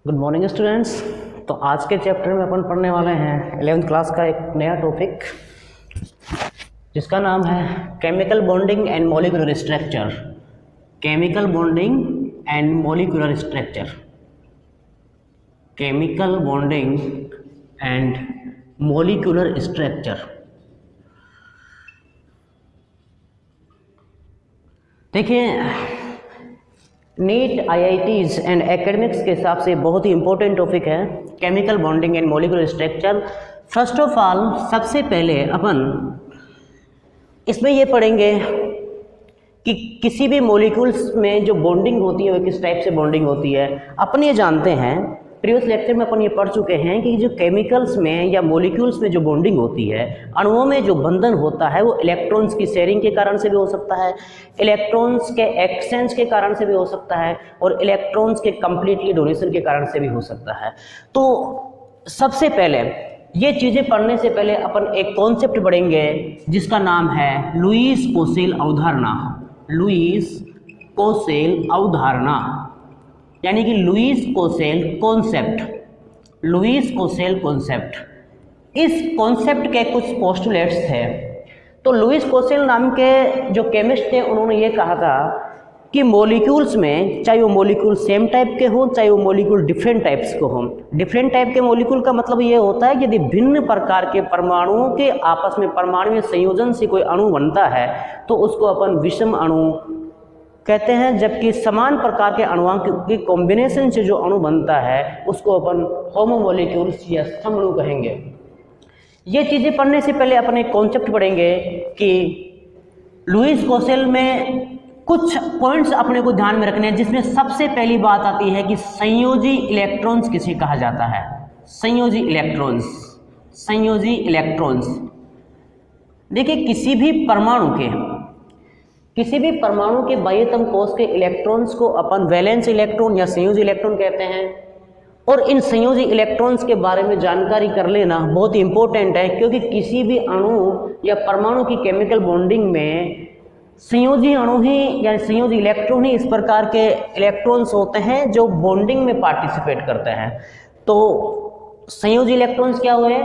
Good morning students. तो आज के चैप्टर में अपन पढ़ने वाले हैं 11th क्लास का एक नया टॉपिक जिसका नाम है chemical bonding and molecular structure. Chemical bonding and molecular structure. Chemical bonding and molecular structure. देखिए, नीट IITs एंड एकेडमिक्स के हिसाब से बहुत ही इंपॉर्टेंट टॉपिक है chemical bonding and molecular structure. First of all सबसे पहले अपन इसमें ये पढ़ेंगे कि किसी भी मॉलिक्यूल्स में जो बॉन्डिंग होती है वो किस टाइप से बॉन्डिंग होती है। अपन ये जानते हैं, प्रीवियस लेक्चर में अपन ये पढ़ चुके हैं कि जो केमिकल्स में या मॉलिक्यूल्स में जो बॉन्डिंग होती है, अणुओं में जो बंधन होता है वो इलेक्ट्रॉन्स की शेयरिंग के कारण से भी हो सकता है, इलेक्ट्रॉन्स के एक्सचेंज के कारण से भी हो सकता है और इलेक्ट्रॉन्स के कंप्लीटली डोनेशन के कारण से भी हो सकता है। तो सबसे पहले ये चीज़ें पढ़ने से पहले अपन एक कॉन्सेप्ट पढ़ेंगे जिसका नाम है लुईस कोसेल अवधारणा। लुईस कोसेल अवधारणा यानी कि Lewis Kossel concept. Lewis Kossel concept, इस कॉन्सेप्ट के कुछ पोस्टुलेट्स थे। तो लुईस कोसेल नाम के जो केमिस्ट थे उन्होंने ये कहा था कि मॉलिक्यूल्स में, चाहे वो मॉलिक्यूल सेम टाइप के हों चाहे वो मॉलिक्यूल डिफरेंट टाइप्स के हों, डिफरेंट टाइप के मॉलिक्यूल का मतलब ये होता है कि यदि भिन्न प्रकार के परमाणुओं के आपस में परमाणुओं संयोजन से कोई अणु बनता है तो उसको अपन विषम अणु कहते हैं, जबकि समान प्रकार के अणुओं की कॉम्बिनेशन से जो अणु बनता है उसको अपन होमोमोलिक्यूल्स या समअणु कहेंगे। ये चीज़ें पढ़ने से पहले अपन एक कॉन्सेप्ट पढ़ेंगे कि लुईस कोसेल में कुछ पॉइंट्स अपने को ध्यान में रखने हैं, जिसमें सबसे पहली बात आती है कि संयोजी इलेक्ट्रॉन्स किसे कहा जाता है। संयोजी इलेक्ट्रॉन्स। संयोजी इलेक्ट्रॉन्स, देखिए किसी भी परमाणु के बाह्यतम कोश के इलेक्ट्रॉन्स को अपन वैलेंस इलेक्ट्रॉन या संयोजी इलेक्ट्रॉन कहते हैं। और इन संयोजी इलेक्ट्रॉन्स के बारे में जानकारी कर लेना बहुत ही इंपॉर्टेंट है, क्योंकि किसी भी अणु या परमाणु की केमिकल बॉन्डिंग में संयोजी अणु ही या संयोजी इलेक्ट्रॉन ही इस प्रकार के इलेक्ट्रॉन्स होते हैं जो बॉन्डिंग में पार्टिसिपेट करते हैं। तो संयोजी इलेक्ट्रॉन्स क्या हुए?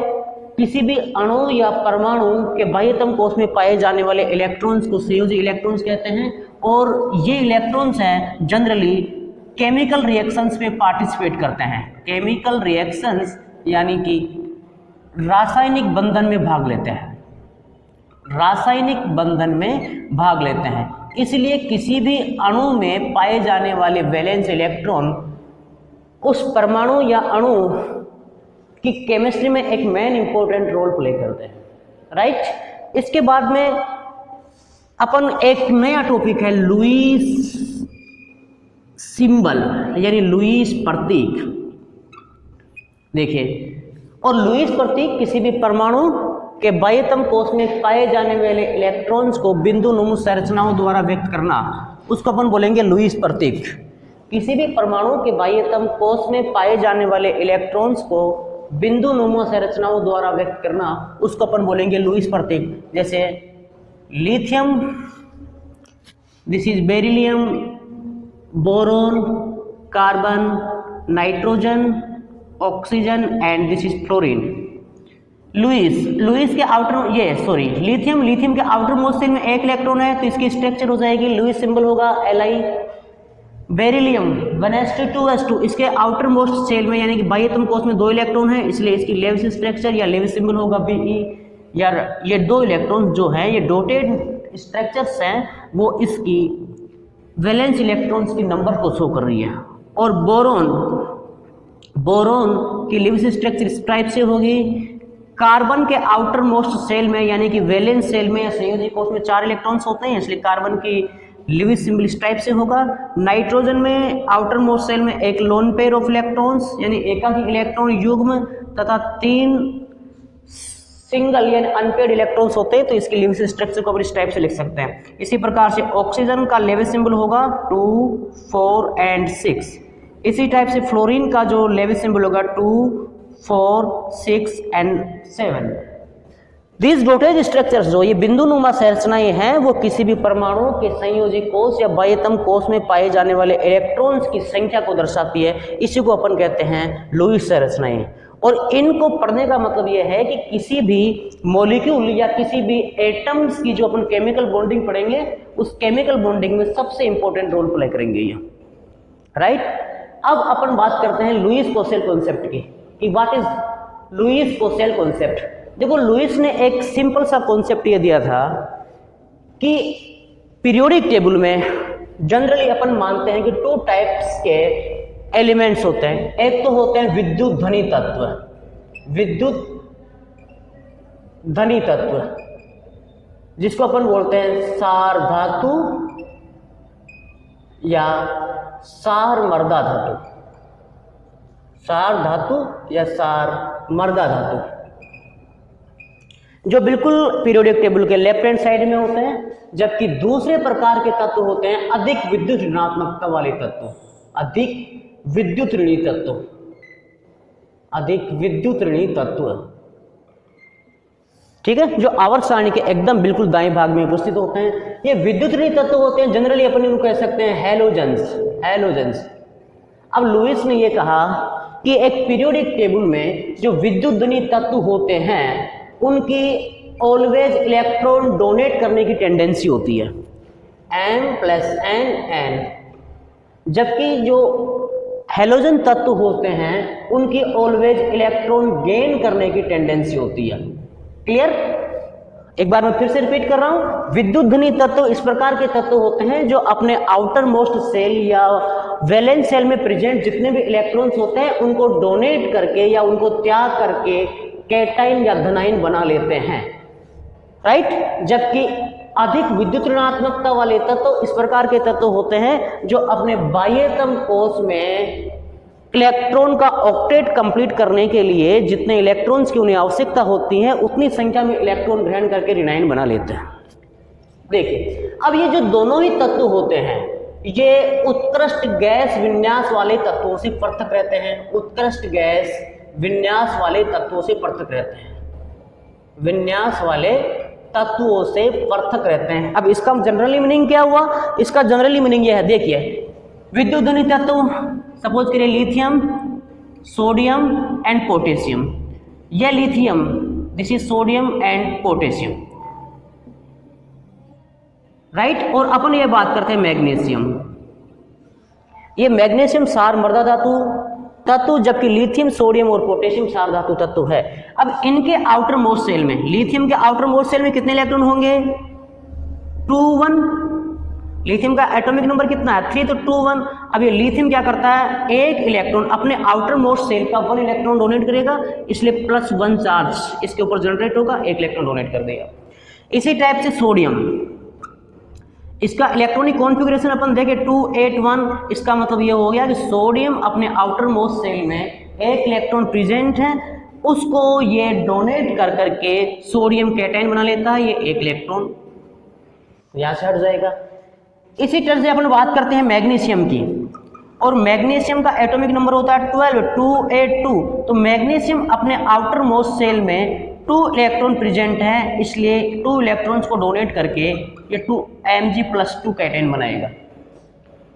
किसी भी अणु या परमाणु के बाह्यतम कोश में पाए जाने वाले इलेक्ट्रॉन्स को संयोजी इलेक्ट्रॉन्स कहते हैं। और ये इलेक्ट्रॉन्स हैं जनरली केमिकल रिएक्शंस में पार्टिसिपेट करते हैं। केमिकल रिएक्शंस यानी कि रासायनिक बंधन में भाग लेते हैं। रासायनिक बंधन में भाग लेते हैं। इसलिए किसी भी अणु में पाए जाने वाले वैलेंस इलेक्ट्रॉन उस परमाणु या अणु की केमिस्ट्री में एक मेन इंपॉर्टेंट रोल प्ले करते हैं, राइट। इसके बाद में अपन एक नया टॉपिक है लुईस सिंबल यानी लुईस प्रतीक। देखिए, और लुईस प्रतीक किसी भी परमाणु के बाह्यतम कोश में पाए जाने वाले इलेक्ट्रॉन्स को बिंदु नुमा संरचनाओं द्वारा व्यक्त करना, उसको अपन बोलेंगे लुईस प्रतीक। किसी भी परमाणु के बाह्यतम कोश में पाए जाने वाले इलेक्ट्रॉन्स को बिंदु नुमा संरचनाओं द्वारा व्यक्त करना, उसको अपन बोलेंगे लुईस प्रतीक। जैसे lithium, this is beryllium, boron, carbon, nitrogen, oxygen and this is fluorine. Lewis के लिथियम के आउटर मोस्ट शेल में एक इलेक्ट्रॉन है तो इसकी स्ट्रक्चर हो जाएगी लुईस सिंबल होगा Li। बेरिलियम 1s2 इसके आउटर मोस्ट शेल में यानी कि बाह्यतम कोश में 2 इलेक्ट्रॉन है, इसलिए इसकी लेविस स्ट्रक्चर या लेविस सिंबल होगा Be। यार ये 2 इलेक्ट्रॉन जो है ये डॉटेड स्ट्रक्चर्स हैं, वो इसकी वैलेंस इलेक्ट्रॉन्स की नंबर को शो कर रही है। और बोरोन की लेविस स्ट्रक्चर इस टाइप से होगी। कार्बन के आउटर मोस्ट सेल में यानी कि वैलेंस सेल में या संयोजी कोश में 4 इलेक्ट्रॉन्स होते हैं, इसलिए कार्बन की लिविस सिंबल इस टाइप से होगा। नाइट्रोजन में आउटर मोस्ट सेल में एक लोन पेयर ऑफ इलेक्ट्रॉन्स यानी एकाकी इलेक्ट्रॉन युग्म तथा 3 सिंगल यानी अनपेयर्ड इलेक्ट्रॉन्स होते हैं, तो इसकी लिविस स्ट्रक्चर को इस टाइप से लिख सकते हैं। इसी प्रकार से ऑक्सीजन का लेविस सिंबल होगा 2, 4 एंड 6। इसी टाइप से फ्लोरीन का जो लेविस सिंबल होगा 2, 4, 6 एंड 7। These डोटेज स्ट्रक्चर्स जो ये बिंदुनुमा संरचनाएं हैं वो किसी भी परमाणु के संयोजी कोष या बाह्यतम कोष में पाए जाने वाले इलेक्ट्रॉन्स की संख्या को दर्शाती है। इसी को अपन कहते हैं लुईस संरचनाएं। और इनको पढ़ने का मतलब ये है कि किसी भी मॉलिक्यूल या किसी भी एटम्स की जो अपन केमिकल बॉन्डिंग पढ़ेंगे उस केमिकल बॉन्डिंग में सबसे इंपॉर्टेंट रोल प्ले करेंगे ये, राइट। अब अपन बात करते हैं लुईस कोसेल कॉन्सेप्ट की कि what is Lewis Kossel concept. देखो लुईस ने एक सिंपल सा कॉन्सेप्ट ये दिया था कि पीरियोडिक टेबल में जनरली अपन मानते हैं कि 2 टाइप्स के एलिमेंट्स होते हैं। एक तो होते हैं विद्युत धनी तत्व, विद्युत धनी तत्व जिसको अपन बोलते हैं सार धातु या सार मर्दा धातु, सार धातु या सार मर्दा धातु, जो बिल्कुल पीरियोडिक टेबल के लेफ्ट हैंड साइड में होते हैं। जबकि दूसरे प्रकार के तत्व होते हैं अधिक विद्युत ऋणात्मकता वाले तत्व, अधिक विद्युत ऋणी तत्व, अधिक विद्युत ऋणी तत्व, ठीक है, जो आवर्त सारणी के एकदम बिल्कुल दाएं भाग में उपस्थित होते हैं। ये विद्युत ऋणी तत्व होते हैं, जनरली अपन इनको कह सकते हैं हैलोजेंस, हैलोजेंस। अब लुईस ने ये कहा कि एक पीरियोडिक टेबल में जो विद्युत धनी तत्व होते हैं उनकी ऑलवेज इलेक्ट्रॉन डोनेट करने की टेंडेंसी होती है m+n। जबकि जो हैलोजन तत्व होते हैं उनकी ऑलवेज इलेक्ट्रॉन गेन करने की टेंडेंसी होती है। क्लियर? एक बार मैं फिर से रिपीट कर रहा हूं, विद्युत धनी तत्व इस प्रकार के तत्व होते हैं जो अपने आउटर मोस्ट सेल या वैलेंस सेल में प्रेजेंट जितने भी इलेक्ट्रॉन्स होते हैं उनको डोनेट करके या उनको त्याग करके कैटाइन या धनाइन बना लेते हैं, राइट। जबकि अधिक विद्युत ऋणात्मकता वाले तत्व इस प्रकार के तत्व होते हैं जो अपने बाह्यतम कोष में इलेक्ट्रॉन का ऑक्टेट कंप्लीट करने के लिए जितने इलेक्ट्रॉन्स की उन्हें आवश्यकता होती है उतनी संख्या में इलेक्ट्रॉन ग्रहण करके ऋणाइन बना लेते हैं। देखिए अब ये जो दोनों ही तत्व होते हैं ये उत्कृष्ट गैस विन्यास वाले तत्वों से पृथक रहते हैं, उत्कृष्ट गैस विन्यास वाले तत्वों से पृथक रहते हैं, विन्यास वाले तत्वों से पृथक रहते हैं। अब इसका जनरली मीनिंग क्या हुआ? इसका जनरली मीनिंग यह है, देखिए विद्युत धनी तत्व सपोज करिए लिथियम, सोडियम एंड पोटेशियम। यह lithium, this is sodium and potassium, right. और अपन ये बात करते हैं मैग्नीशियम। ये मैग्नीशियम सार मर्दा धातु तत्व, जबकि लिथियम, सोडियम और पोटेशियम सार धातु तत्व है। अब इनके आउटर मोस्ट सेल में, लिथियम के आउटर मोस्ट सेल में कितने इलेक्ट्रॉन होंगे? 2 1। लिथियम का एटॉमिक नंबर कितना है? 3, तो 2 1। अब ये लिथियम क्या करता है? एक इलेक्ट्रॉन अपने आउटर मोस्ट सेल का 1 इलेक्ट्रॉन डोनेट करेगा, इसलिए +1 चार्ज इसके ऊपर जनरेट होगा, 1 इलेक्ट्रॉन डोनेट कर देगा। इसी टाइप से सोडियम, इसका इलेक्ट्रॉनिक कॉन्फ़िगरेशन अपन देखें 2 8 1। इसका मतलब ये हो गया कि सोडियम अपने आउटर मोस्ट सेल में एक इलेक्ट्रॉन प्रेजेंट है, उसको ये डोनेट कर करके सोडियम कैटाइन बना लेता है, ये 1 इलेक्ट्रॉन यहाँ से हट जाएगा। इसी तरह से अपन बात करते हैं मैग्नीशियम की, और मैग्नीशियम का एटॉमिक नंबर होता है 12 2 8 2। तो मैग्नीशियम अपने आउटर मोस्ट सेल में 2 इलेक्ट्रॉन प्रेजेंट है, इसलिए 2 इलेक्ट्रॉन्स को डोनेट करके ये 2 Mg+2 कैटाइन बनाएगा।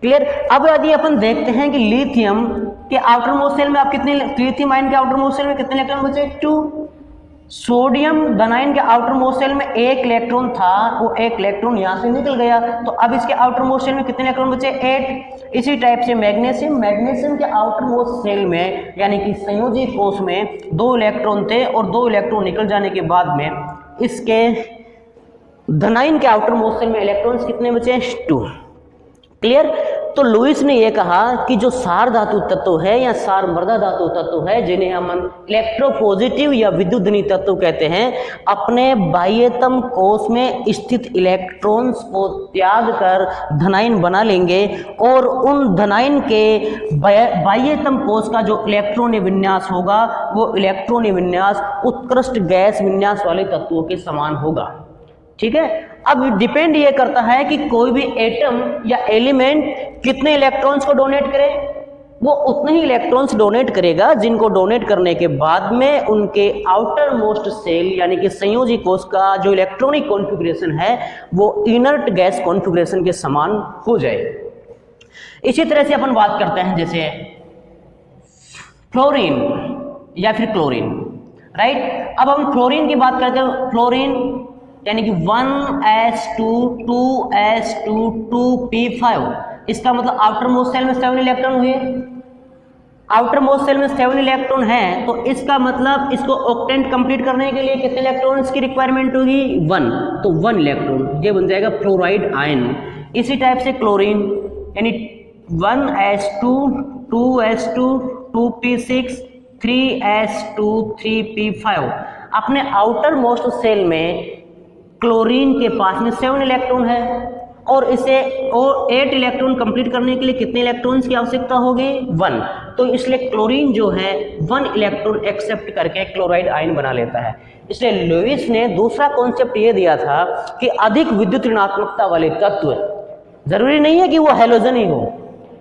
क्लियर? अब यदि अपन देखते हैं कि लिथियम के आउटर मोस्ट सेल में आप कितने, लिथियम आयन के आउटर मोस्ट सेल में कितने इलेक्ट्रॉन बचे? 2। सोडियम धनायन के आउटर मोस्ट सेल में 1 इलेक्ट्रॉन था, वो 1 इलेक्ट्रॉन यहाँ से निकल गया, तो अब इसके आउटर मोस्ट सेल में कितने इलेक्ट्रॉन बचे? 8। इसी टाइप से मैग्नीशियम, मैग्नीशियम के आउटर मोस्ट सेल में यानी कि संयोजी कोष में 2 इलेक्ट्रॉन थे और 2 इलेक्ट्रॉन निकल जाने के बाद में इसके धनायन के आउटर मोस्ट सेल में इलेक्ट्रॉन्स कितने बचे? 2। क्लियर? तो लुईस ने यह कहा कि जो सार धातु तत्व है या सार मर्दा धातु तत्व है, जिन्हें हम इलेक्ट्रोपॉजिटिव या विद्युत धनी तत्व कहते हैं, अपने बाह्यतम कोष में स्थित इलेक्ट्रॉन्स को त्याग कर धनायन बना लेंगे और उन धनायन के बाह्यतम कोष का जो इलेक्ट्रॉन विन्यास होगा वो इलेक्ट्रॉन विन्यास उत्कृष्ट गैस विन्यास वाले तत्वों के समान होगा। ठीक है? अब डिपेंड ये करता है कि कोई भी एटम या एलिमेंट कितने इलेक्ट्रॉन्स को डोनेट करे, वो उतने ही इलेक्ट्रॉन्स डोनेट करेगा जिनको डोनेट करने के बाद में उनके आउटर मोस्ट सेल यानी कि संयोजी कोश का जो इलेक्ट्रॉनिक कॉन्फ़िगरेशन है वो इनर्ट गैस कॉन्फ़िगरेशन के समान हो जाए। इसी तरह से अपन बात करते हैं जैसे फ्लोरीन या फिर क्लोरीन, राइट। अब हम फ्लोरीन की बात करते हैं। फ्लोरीन यानी कि 1s2 2s2 2p5, इसका मतलब आउटर मोस्ट सेल में 7 इलेक्ट्रॉन हुए। आउटर मोस्ट सेल में 7 इलेक्ट्रॉन है तो इसका मतलब इसको ऑक्टेंट कंप्लीट करने के लिए कितने इलेक्ट्रॉन्स की रिक्वायरमेंट होगी? 1, तो 1 इलेक्ट्रॉन, ये बन जाएगा फ्लोराइड आयन। इसी टाइप से क्लोरीन यानी 1s2 2s2 2p6 3s2 3p5, अपने आउटर मोस्ट सेल में क्लोरीन के पास में 7 इलेक्ट्रॉन है और इसे और 8 इलेक्ट्रॉन कंप्लीट करने के लिए कितने इलेक्ट्रॉन्स की आवश्यकता होगी? 1, तो इसलिए क्लोरीन जो है 1 इलेक्ट्रॉन एक्सेप्ट करके क्लोराइड आयन बना लेता है। इसलिए लुईस ने दूसरा कॉन्सेप्ट ये दिया था कि अधिक विद्युत ऋणात्मकता वाले तत्व, जरूरी नहीं है कि वो हैलोजन ही हो,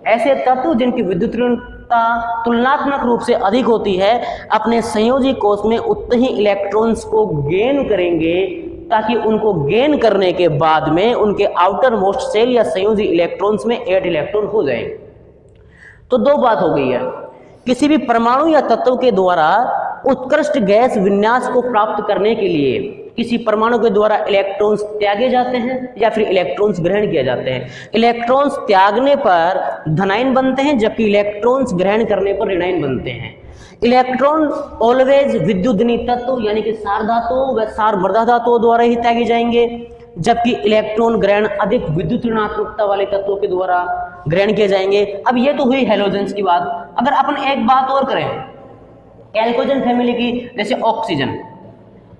ऐसे तत्व जिनकी विद्युत ऋणता तुलनात्मक रूप से अधिक होती है अपने संयोजी कोश में उतने ही इलेक्ट्रॉन्स को गेन करेंगे ताकि उनको गेन करने के बाद में उनके आउटर मोस्ट सेल या संयोजी इलेक्ट्रॉन्स में 8 इलेक्ट्रॉन हो जाएंगे। तो दो बात हो गई है, किसी भी परमाणु या तत्व के द्वारा उत्कृष्ट गैस विन्यास को प्राप्त करने के लिए किसी परमाणु के द्वारा इलेक्ट्रॉन्स त्यागे जाते हैं या फिर इलेक्ट्रॉन्स ग्रहण किए जाते हैं। इलेक्ट्रॉन्स त्यागने पर धनायन बनते हैं जबकि इलेक्ट्रॉन्स ग्रहण करने पर ऋणायन बनते हैं। इलेक्ट्रॉन ऑलवेज विद्युतधनी तत्व यानी कि सार धातुओं व सार मृदा धातुओं द्वारा ही त्यागे जाएंगे, जबकि इलेक्ट्रॉन ग्रहण अधिक विद्युत ऋणात्मकता वाले तत्वों के द्वारा ग्रहण किए जाएंगे। अब ये तो हुई हैलोजेंस की बात। अगर अपन एक बात और करें एल्कोजन फैमिली की, जैसे ऑक्सीजन,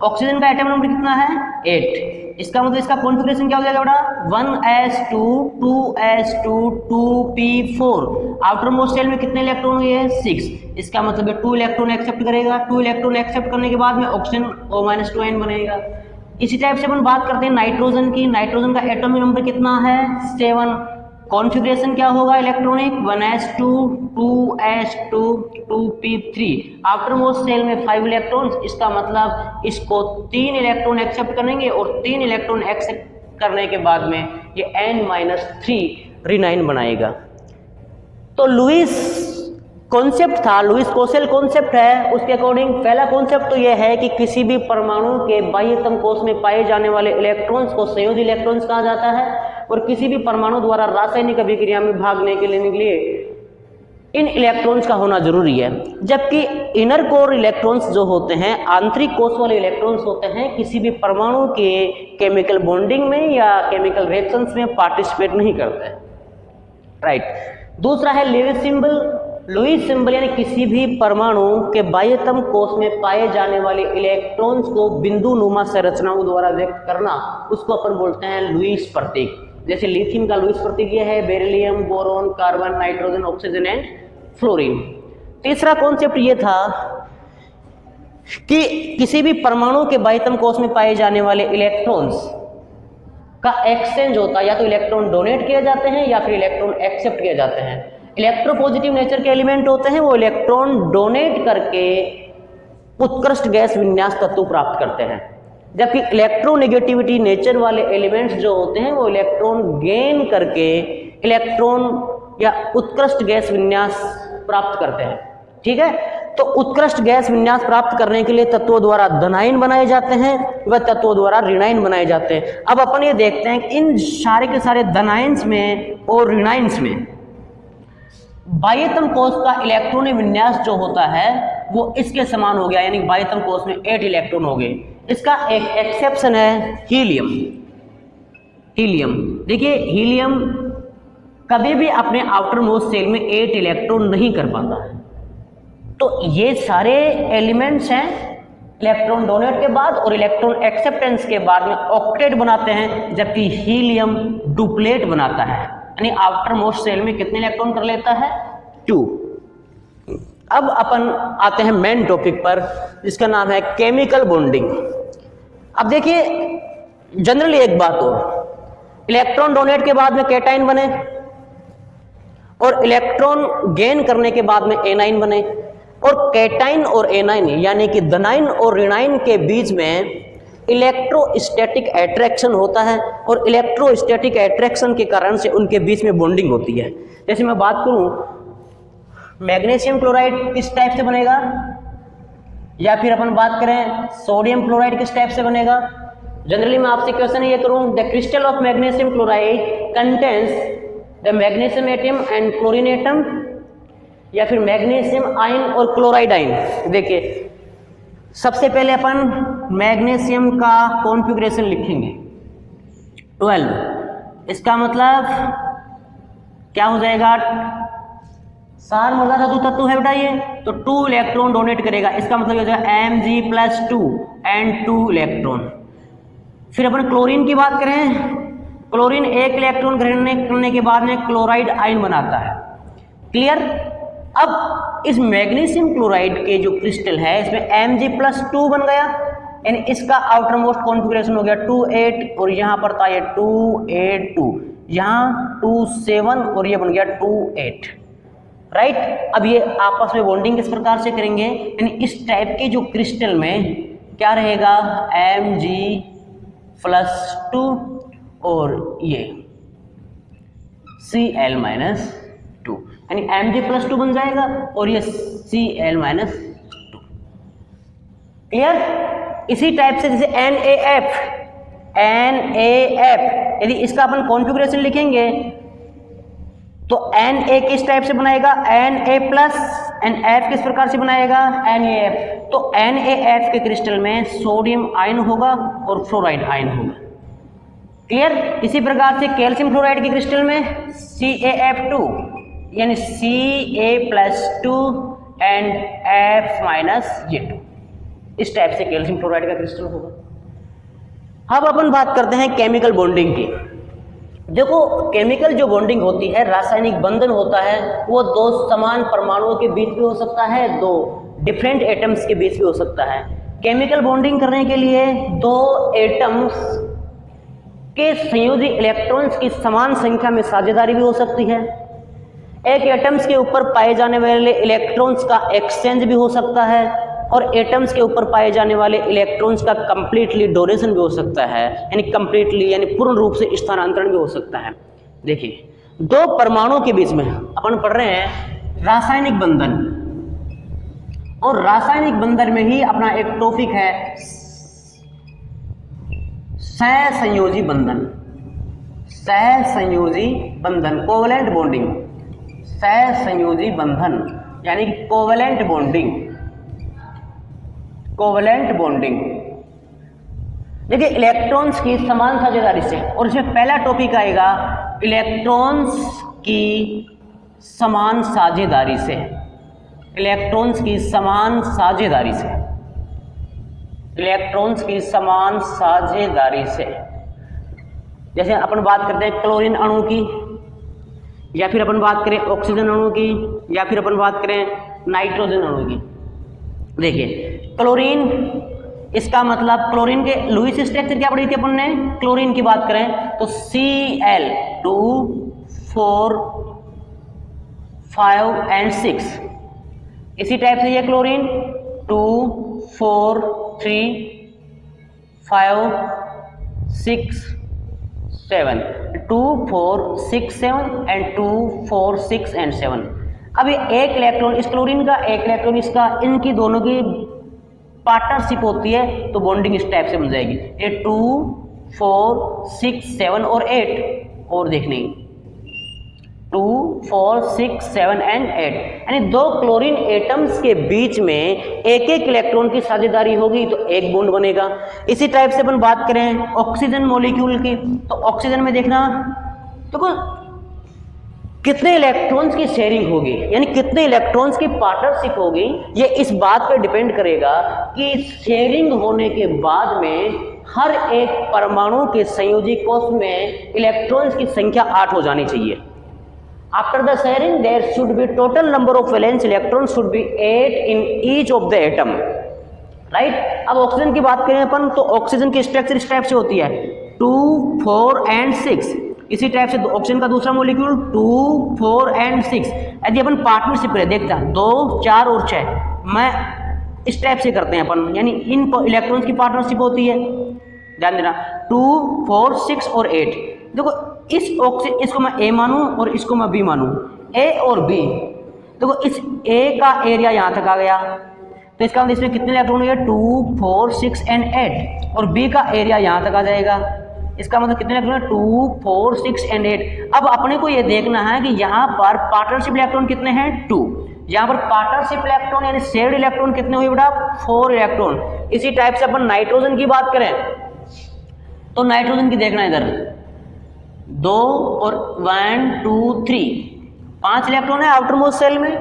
ऑक्सीजन का एटम नंबर कितना है? 8। इसका मतलब इसका कॉन्फ़िगरेशन क्या हो जाएगा बेटा? 1s2 2s2 2p4। Outer most shell में कितने इलेक्ट्रॉन हुए हैं? 6। इसका मतलब है 2 इलेक्ट्रॉन एक्सेप्ट करेगा। 2 इलेक्ट्रॉन एक्सेप्ट करने के बाद में ऑक्सीजन O-2 आयन बनेगा। इसी टाइप से अपन बात करते हैं नाइट्रोजन की। नाइट्रोजन का एटॉमिक नंबर कितना है? 7। कॉन्फ़िगरेशन क्या होगा electronic? 1s2 2s2 2p3। Outer most shell में 5 इलेक्ट्रॉन्स, इसका मतलब इसको 3 इलेक्ट्रॉन एक्सेप्ट करेंगे और 3 इलेक्ट्रॉन एक्सेप्ट करने के बाद में ये n-3 रिनाइन बनाएगा। तो लुईस कॉन्सेप्ट था, लुईस कोसेल कॉन्सेप्ट है, उसके अकॉर्डिंग पहला कॉन्सेप्ट तो यह है कि किसी भी परमाणु के बाह्यतम कोश में पाए जाने वाले इलेक्ट्रॉन्स को संयोजी इलेक्ट्रॉन्स कहा जाता है और किसी भी परमाणु द्वारा रासायनिक अभिक्रिया में भाग लेने के लिए इन इलेक्ट्रॉन्स का होना जरूरी है। जबकि इनर कोर इलेक्ट्रॉन्स जो होते हैं, आंतरिक कोश वाले इलेक्ट्रॉन्स होते हैं, किसी भी परमाणु के केमिकल बॉन्डिंग में या केमिकल रिएक्शंस में पार्टिसिपेट नहीं करते हैं, राइट। दूसरा है लुईस सिंबल। लुईस सिंबल यानी किसी भी परमाणु के बाह्यतम कोश में पाए जाने वाले इलेक्ट्रॉन्स को बिंदु नुमा संरचनाओं द्वारा व्यक्त करना, उसको अपन बोलते हैं लुईस प्रतीक। जैसे लिथियम का लुईस प्रतीक यह है, beryllium, boron, carbon, nitrogen, oxygen and fluorine. तीसरा कॉन्सेप्ट ये था कि किसी भी परमाणु के बाह्यतम कोश में पाए जाने वाले इलेक्ट्रॉन्स का एक्सचेंज होता है, या तो इलेक्ट्रॉन डोनेट किए जाते हैं या फिर इलेक्ट्रॉन एक्सेप्ट किए जाते हैं। इलेक्ट्रोपॉजिटिव नेचर के एलिमेंट होते हैं, वो इलेक्ट्रॉन डोनेट करके उत्कृष्ट गैस विन्यास तत्व प्राप्त करते हैं, जबकि इलेक्ट्रोनेगेटिविटी नेचर वाले एलिमेंट्स जो होते हैं वो इलेक्ट्रॉन गेन करके इलेक्ट्रॉन या उत्कृष्ट गैस विन्यास प्राप्त करते हैं। ठीक है, तो उत्कृष्ट गैस विन्यास प्राप्त करने के लिए तत्वों द्वारा धनायन बनाए जाते हैं व तत्वों द्वारा ऋणायन बनाए जाते हैं। अब अपन ये देखते हैं कि इन सारे के सारे धनायंस में और ऋणायंस में बाह्यतम कोश का इलेक्ट्रॉनिक विन्यास जो होता है वो इसके समान हो गया, यानी बाह्यतम कोश में 8 इलेक्ट्रॉन हो गए। इसका एक एक्सेप्शन है हीलियम। हीलियम देखिए, हीलियम कभी भी अपने आउटर मोस्ट सेल में 8 इलेक्ट्रॉन नहीं कर पाता है। तो ये सारे एलिमेंट्स हैं इलेक्ट्रॉन डोनेट के बाद और इलेक्ट्रॉन एक्सेप्टेंस के बाद में ऑक्टेट बनाते हैं, जबकि हीलियम डुप्लेट बनाता है, यानी आउटर मोस्ट सेल में कितने इलेक्ट्रॉन कर लेता है? 2। अब अपन आते हैं मेन टॉपिक पर, जिसका नाम है केमिकल बॉन्डिंग। अब देखिए जनरली एक बात और, इलेक्ट्रॉन डोनेट के बाद में कैटायन बने और इलेक्ट्रॉन गेन करने के बाद में एनाइन बने, और कैटाइन और एनाइन यानी कि धनाइन और ऋणाइन के बीच में इलेक्ट्रोस्टैटिक अट्रैक्शन होता है, और इलेक्ट्रोस्टैटिक अट्रैक्शन के कारण से उनके बीच में बॉन्डिंग होती है। जैसे मैं बात करूं मैग्नीशियम क्लोराइड किस टाइप से बनेगा, या फिर अपन बात करें सोडियम क्लोराइड किस टाइप से बनेगा। जनरली मैं आपसे क्वेश्चन ये करूं, the crystal of magnesium chloride contains the magnesium atom and chlorine atom, या फिर मैग्नीशियम आयन और क्लोराइड आयन। देखिए सबसे पहले अपन मैग्नीशियम का कॉन्फ़िगरेशन लिखेंगे 12, इसका मतलब क्या हो जाएगा, सार मृदा धातु तत्व है बेटा ये, तो 2 इलेक्ट्रॉन डोनेट करेगा, इसका मतलब हो जाएगा Mg+2 एंड 2 इलेक्ट्रॉन। फिर अपन क्लोरीन की बात करें, क्लोरीन 1 इलेक्ट्रॉन ग्रहण करने के बाद में क्लोराइड आयन बनाता है। क्लियर। अब इस मैग्नीशियम क्लोराइड के जो क्रिस्टल है इसमें Mg+2 बन गया, यानी इसका आउटर मोस्ट कॉन्फ़िगरेशन हो गया 2,8, और यहाँ पर था ये 2,8,2, यहाँ 2,7 और ये बन गया 2,8, राइट। अब ये आपस में बॉन्डिंग किस प्रकार से करेंगे, यानी इस टाइप के जो क्रिस्टल में क्या रहेगा Mg+2 और ये Cl-2, यानी Mg+2 बन जाएगा और ये Cl-2। क्लियर। इसी टाइप से जैसे NaF, यदि इसका अपन कॉन्फ़िगरेशन लिखेंगे तो Na किस टाइप से बनाएगा Na+, एंड F किस प्रकार से बनाएगा NaF। तो NaF के क्रिस्टल में सोडियम आयन होगा और फ्लोराइड आयन होगा। क्लियर। इसी प्रकार से कैल्शियम क्लोराइड के क्रिस्टल में CaF2 यानी Ca+2 एंड F-2, इस टाइप से कैल्शियम क्लोराइड का क्रिस्टल होगा। अब अपन बात करते हैं केमिकल बॉन्डिंग की। देखो केमिकल जो बॉन्डिंग होती है, रासायनिक बंधन होता है, वो 2 समान परमाणुओं के बीच भी हो सकता है, 2 डिफरेंट एटम्स के बीच भी हो सकता है। केमिकल बॉन्डिंग करने के लिए 2 एटम्स के संयोजी इलेक्ट्रॉन्स की समान संख्या में साझेदारी भी हो सकती है। एक एटम्स के ऊपर पाए जाने वाले इलेक्ट्रॉन्स का एक्सचेंज भी हो सकता है, और एटम्स के ऊपर पाए जाने वाले इलेक्ट्रॉन्स का कंप्लीटली डोनेशन भी हो सकता है, यानी कंप्लीटली यानी पूर्ण रूप से स्थानांतरण भी हो सकता है। देखिए 2 परमाणुओं के बीच में अपन पढ़ रहे हैं रासायनिक बंधन, और रासायनिक बंधन में ही अपना एक टॉपिक है सहसंयोजी बंधन। सहसंयोजी बंधन, कोवलेंट बॉन्डिंग, सहसंयोजी बंधन यानी कि कोवलेंट बॉन्डिंग। कोवलेंट बॉन्डिंग देखिए इलेक्ट्रॉन्स की समान साझेदारी से, और इसमें पहला टॉपिक आएगा इलेक्ट्रॉन्स की समान साझेदारी से। इलेक्ट्रॉन्स की समान साझेदारी से, इलेक्ट्रॉन्स की समान साझेदारी से। जैसे अपन बात करते हैं क्लोरीन अणु की, या फिर अपन बात करें ऑक्सीजन अणु की, या फिर अपन बात करें नाइट्रोजन अणु की। देखिए क्लोरीन, इसका मतलब क्लोरीन के लुईस स्ट्रक्चर क्या पढ़ी थी अपन ने। क्लोरीन की बात करें तो Cl2 4 5 एंड 6, इसी टाइप से ये क्लोरीन 2 4 3 5 6 7, 2 4 6 7 एंड 2 4 6 एंड 7। अब ये एक इलेक्ट्रॉन इस क्लोरीन का, एक इलेक्ट्रॉन इसका, इनकी दोनों की पार्टनरशिप होती है तो बॉन्डिंग इस टाइप से बन जाएगी। ये 2 4 6 7 और 8, और देखने 2 4 6 7 एंड 8, यानी 2 क्लोरीन एटम्स के बीच में एक एक इलेक्ट्रॉन की साझेदारी होगी तो एक बॉन्ड बनेगा। इसी टाइप से अपन बात करें ऑक्सीजन मॉलिक्यूल की, तो ऑक्सीजन में देखना तो कितने इलेक्ट्रॉन्स की शेयरिंग होगी, यानी कितने इलेक्ट्रॉन्स की पार्टनरशिप होगी, ये इस बात पर डिपेंड करेगा कि शेयरिंग होने के बाद में हर एक परमाणु के संयोजी कोश में इलेक्ट्रॉन्स की संख्या 8 हो जानी चाहिए। After the sharing their should be total number of valence electrons should be 8 in each of the atom, right. अब ऑक्सीजन की बात करें अपन तो ऑक्सीजन की स्ट्रक्चर इस टाइप से होती है 2 4 एंड 6, इसी टाइप से ऑक्सीजन का दूसरा मॉलिक्यूल 2, 4 एंड 6। यदि अपन पार्टनरशिप करें, देखता 2, 4 और 6, मैं इस टाइप से करते हैं अपन, यानी इन इलेक्ट्रॉन्स की पार्टनरशिप होती है, ध्यान देना 2, 4, 6 और 8। देखो इस ऑक्सीजन, इसको मैं ए मानूं और इसको मैं बी मानूं, ए और बी, देखो इस ए का एरिया यहाँ तक आ गया, तो इसका मतलब इसमें कितने इलेक्ट्रॉन होंगे 2, 4, 6 एंड 8, और बी का एरिया यहाँ तक आ जाएगा, इसका मतलब कितने इलेक्ट्रॉन है 2, 4, 6 एंड 8। अब अपने को ये देखना है कि यहाँ पर पार्टनरशिप इलेक्ट्रॉन कितने हैं 2, यहाँ पर पार्टनरशिप इलेक्ट्रॉन यानी शेयर्ड इलेक्ट्रॉन कितने हुए बेटा 4 इलेक्ट्रॉन। इसी टाइप से अपन नाइट्रोजन की बात करें तो नाइट्रोजन की देखना इधर 2 और 1, 2, 3, 5 इलेक्ट्रॉन है आउटर मोस्ट सेल में,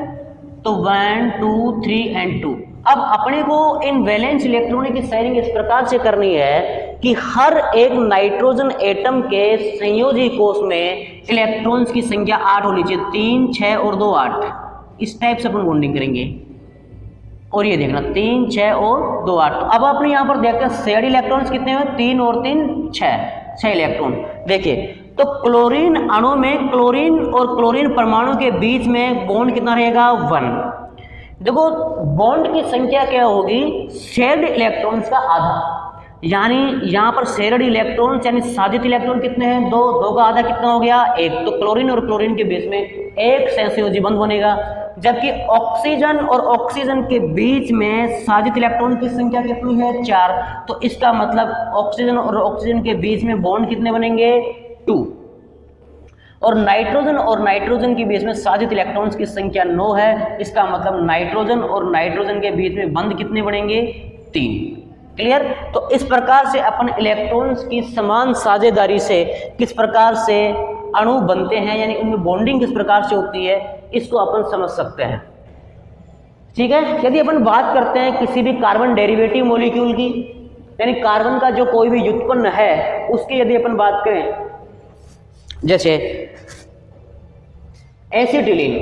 तो 1, 2, 3 एंड 2। अब अपने को इन वैलेंस इलेक्ट्रॉनों की शेयरिंग इस प्रकार से करनी है कि हर एक नाइट्रोजन एटम के संयोजी कोष में इलेक्ट्रॉन्स की संख्या 8 होनी चाहिए, 3, 6 और 2, 8। इस टाइप से अपन बॉन्डिंग करेंगे, और ये देखना 3, 6 और 2, 8। अब अपने यहाँ पर देखते हैं शेयर्ड इलेक्ट्रॉन्स कितने हैं 3 और 3, 6 इलेक्ट्रॉन। देखिए तो क्लोरीन अणु में क्लोरीन और क्लोरीन परमाणु के बीच में बॉन्ड कितना रहेगा 1। देखो बॉन्ड की संख्या क्या होगी शेयर्ड इलेक्ट्रॉन्स का आधा, यानी यहाँ पर शेयर्ड इलेक्ट्रॉन्स यानी साझित इलेक्ट्रॉन कितने हैं 2, 2 का आधा कितना हो गया 1, तो क्लोरीन और क्लोरीन के बीच में एक सहसंयोजी बंध बनेगा, जबकि ऑक्सीजन और ऑक्सीजन के बीच में साझित इलेक्ट्रॉन की संख्या कितनी है 4, तो इसका मतलब ऑक्सीजन और ऑक्सीजन के बीच में बॉन्ड कितने बनेंगे 2, और नाइट्रोजन के बीच में साझित इलेक्ट्रॉन्स की संख्या 9 है, इसका मतलब नाइट्रोजन और नाइट्रोजन के बीच में बंध कितने बनेंगे 3। क्लियर। तो इस प्रकार से अपन इलेक्ट्रॉन्स की समान साझेदारी से किस प्रकार से अणु बनते हैं, यानी उनमें बॉन्डिंग किस प्रकार से होती है, इसको अपन समझ सकते हैं। ठीक है। यदि अपन बात करते हैं किसी भी कार्बन डेरिवेटिव मॉलिक्यूल की, यानी कार्बन का जो कोई भी व्युत्पन्न है उसकी यदि अपन बात करें, जैसे एसिटिलीन,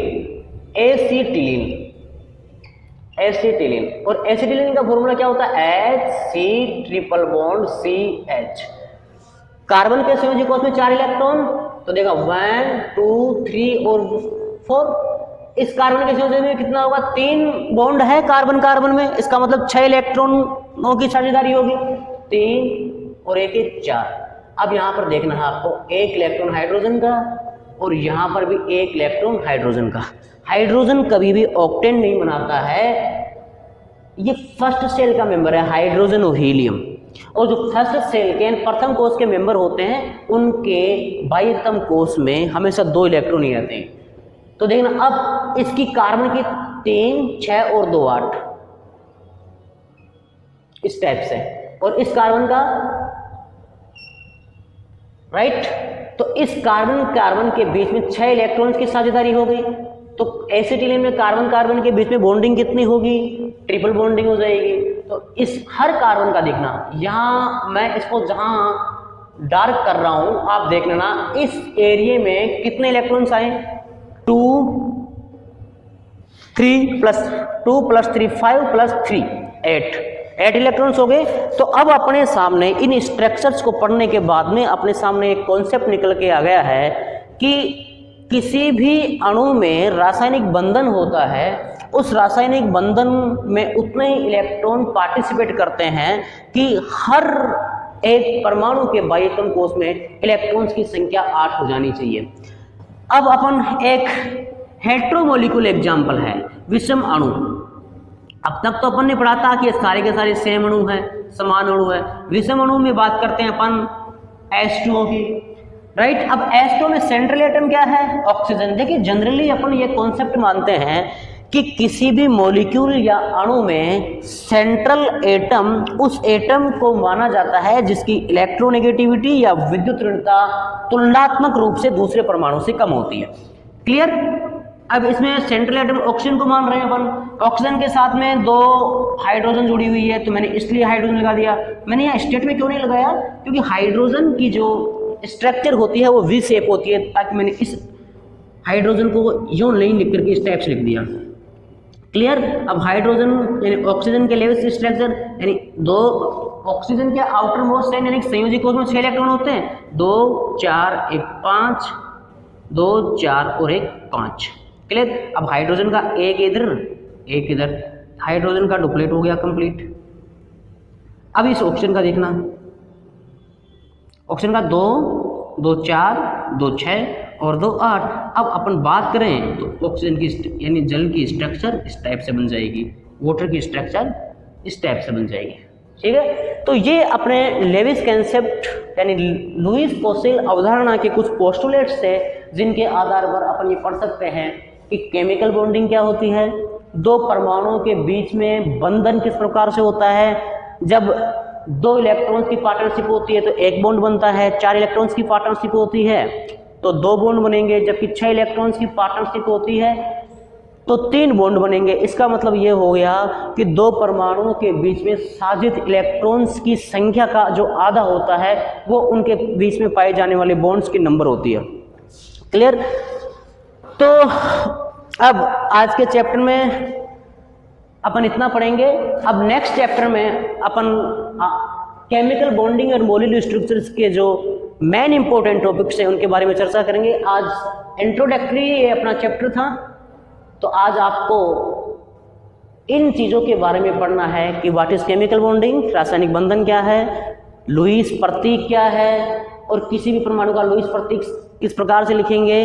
और एसिटिलीन का फॉर्मूला क्या होता है HC≡CH। कार्बन के संयोजी कोष में 4 इलेक्ट्रॉन, तो देखा 1, 2, 3 और 4। इस कार्बन के संयोजी में कितना होगा 3 बॉन्ड है कार्बन में, इसका मतलब 6 इलेक्ट्रॉनों की साझेदारी होगी, 3 और 1 4। अब यहाँ पर देखना है आपको 1 इलेक्ट्रॉन हाइड्रोजन का और यहाँ पर भी 1 इलेक्ट्रॉन हाइड्रोजन का। हाइड्रोजन कभी भी ऑक्टेन नहीं बनाता है, ये फर्स्ट सेल का मेंबर है हाइड्रोजन और हीलियम, और जो फर्स्ट सेल के प्रथम कोष के मेंबर होते हैं उनके बाह्यतम कोष में हमेशा 2 इलेक्ट्रॉन ही रहते हैं। तो देखना अब इसकी कार्बन की 3, 6 और 2, 8 इस टाइप से, और इस कार्बन का राइट, तो इस कार्बन के बीच में 6 इलेक्ट्रॉन्स की साझेदारी हो गई। तो एसिटिलीन में कार्बन के बीच में बॉन्डिंग कितनी होगी, ट्रिपल बॉन्डिंग हो जाएगी। तो इस हर कार्बन का देखना, यहाँ मैं इसको जहां डार्क कर रहा हूं आप देख लेना, इस एरिया में कितने इलेक्ट्रॉन्स आए 2 3 + 2 + 3 5 + 3 8 इलेक्ट्रॉन्स हो गए। तो अब अपने सामने इन स्ट्रक्चर्स को पढ़ने के बाद में अपने सामने एक कॉन्सेप्ट निकल के आ गया है कि किसी भी अणु में रासायनिक बंधन होता है, उस रासायनिक बंधन में उतने ही इलेक्ट्रॉन पार्टिसिपेट करते हैं कि हर एक परमाणु के बाह्यतम कोष में इलेक्ट्रॉन्स की संख्या 8 हो जानी चाहिए। अब अपन एक हेट्रोमोलिक्यूल एग्जाम्पल है विषम अणु। अब तक तो अपन ने पढ़ा था कि सारे के सारे सेम अणु है, समान अणु है। विषम अणु में बात करते हैं अपन H2O की, राइट। अब H2O में सेंट्रल एटम क्या है, ऑक्सीजन। देखिए जनरली अपन ये कॉन्सेप्ट मानते हैं कि किसी भी मॉलिक्यूल या अणु में सेंट्रल एटम उस एटम को माना जाता है जिसकी इलेक्ट्रोनेगेटिविटी या विद्युत ऋणता तुलनात्मक रूप से दूसरे परमाणु से कम होती है। क्लियर। अब इसमें सेंट्रल एटम ऑक्सीजन को मान रहे हैं अपन, ऑक्सीजन के साथ में 2 हाइड्रोजन जुड़ी हुई है, तो मैंने इसलिए हाइड्रोजन लगा दिया। मैंने यहाँ स्टेट में क्यों नहीं लगाया, क्योंकि हाइड्रोजन की जो स्ट्रक्चर होती है वो वी शेप होती है, ताकि मैंने इस हाइड्रोजन को यूं नहीं लिख करके इस टाइप से लिख दिया। क्लियर। अब हाइड्रोजन यानी ऑक्सीजन के लेवल से स्ट्रक्चर यानी 2 ऑक्सीजन के आउटर मोस्ट एंड यानी संयोजी कोश में 6 इलेक्ट्रॉन होते हैं, 2 4 1 5, 2 4 और 1 5। क्लियर। अब हाइड्रोजन का एक इधर, हाइड्रोजन का डुप्लेट हो गया कंप्लीट। अब इस ऑक्सीजन का देखना, ऑक्सीजन का 2 2 4 2 6 और 2 8। अब अपन बात करें तो ऑक्सीजन की यानी जल की स्ट्रक्चर इस टाइप से बन जाएगी, वाटर की स्ट्रक्चर इस टाइप से बन जाएगी। ठीक है, तो ये अपने लेविस कंसेप्ट यानी लुईस पॉसेल अवधारणा के कुछ पोस्टुलेट्स थे जिनके आधार पर अपन ये पढ़ सकते हैं कि केमिकल बॉन्डिंग क्या होती है, दो परमाणुओं के बीच में बंधन किस प्रकार से होता है, जब 2 इलेक्ट्रॉन्स की पार्टनरशिप होती है तो एक बॉन्ड बनता है, 4 इलेक्ट्रॉन्स की पार्टनरशिप होती है तो 2 बॉन्ड बनेंगे, जबकि 6 इलेक्ट्रॉन्स की पार्टनरशिप होती है तो 3 बॉन्ड बनेंगे। इसका मतलब ये हो गया कि 2 परमाणुओं के बीच में साजित इलेक्ट्रॉन्स की संख्या का जो आधा होता है वो उनके बीच में पाए जाने वाले बॉन्ड्स की नंबर होती है। क्लियर। तो अब आज के चैप्टर में अपन इतना पढ़ेंगे। अब नेक्स्ट चैप्टर में अपन केमिकल बॉन्डिंग और मॉलिक्यूलर स्ट्रक्चर्स के जो मेन इंपॉर्टेंट टॉपिक्स हैं उनके बारे में चर्चा करेंगे। आज इंट्रोडक्टरी ये अपना चैप्टर था, तो आज आपको इन चीज़ों के बारे में पढ़ना है कि व्हाट इज केमिकल बॉन्डिंग, रासायनिक बंधन क्या है, लुईस प्रतीक क्या है और किसी भी परमाणु का लुईस प्रतीक किस प्रकार से लिखेंगे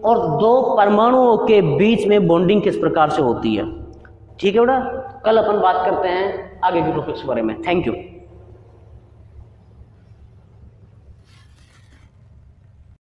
और 2 परमाणुओं के बीच में बॉन्डिंग किस प्रकार से होती है। ठीक है बेटा, कल अपन बात करते हैं आगे के टॉपिक्स के बारे में। Thank you.